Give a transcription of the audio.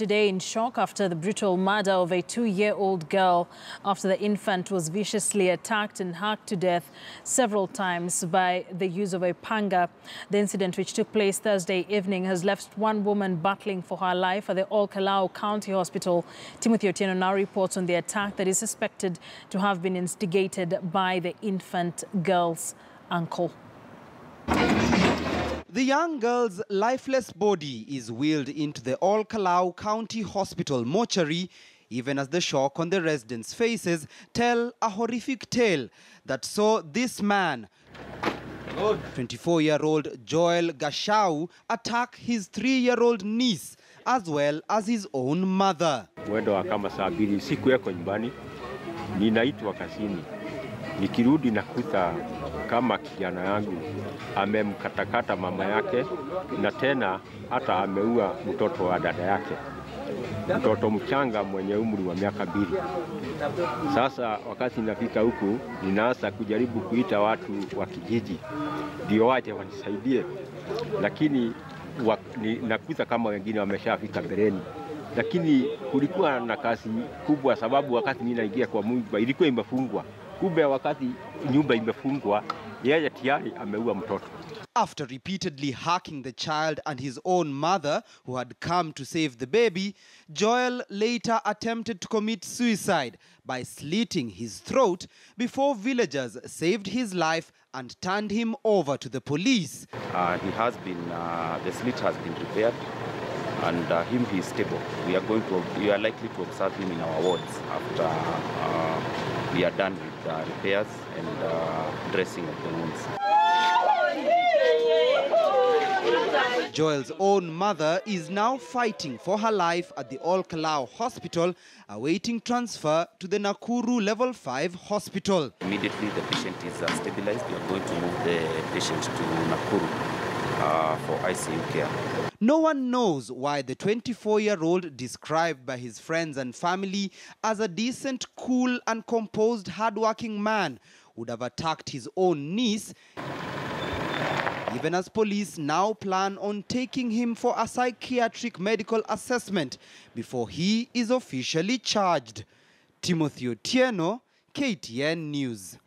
today in shock after the brutal murder of a 2-year-old girl after the infant was viciously attacked and hacked to death several times by the use of a panga. The incident, which took place Thursday evening, has left one woman battling for her life at the Olkalau County Hospital. Timothy Otieno now reports on the attack that is suspected to have been instigated by the infant girl's uncle. The young girl's lifeless body is wheeled into the Olkalau County Hospital mortuary, even as the shock on the residents' faces tell a horrific tale that saw this man, 24-year-old Joel Gashau, attack his 3-year-old niece as well as his own mother. Mwendo wa kama saa 2 siku yako nyumbani, ninaitwa kasini. Nikirudi nakuta kama kijana yangu amemkatakata mama yake na tena hata ameua mtoto wa dada yake, mtoto mchanga mwenye umri wa miaka 2. Sasa wakati nafika huku, ninaanza kujaribu kuita watu wa kijiji ndio waje wanisaidie, lakini nakuta kama wengine wameshafika mbeleni. Lakini kulikuwa na kazi kubwa, sababu wakati mimi naingia kwa nyumba ilikuwa imefungwa. Kumbe wakati nyumba imefungwa, yeye tayari ameua mtoto. After repeatedly hacking the child and his own mother, who had come to save the baby, Joel later attempted to commit suicide by slitting his throat before villagers saved his life and turned him over to the police. The slit has been repaired, and he is stable. We are likely to observe him in our wards after we are done with the repairs and dressing of the wounds. Joel's own mother is now fighting for her life at the Olkalau Hospital, awaiting transfer to the Nakuru Level 5 hospital. Immediately the patient is stabilized. We are going to move the patient to Nakuru for ICU care. No one knows why the 24-year-old, described by his friends and family as a decent, cool and composed, hard-working man, would have attacked his own niece, even as police now plan on taking him for a psychiatric medical assessment before he is officially charged. Timothy Otieno, KTN News.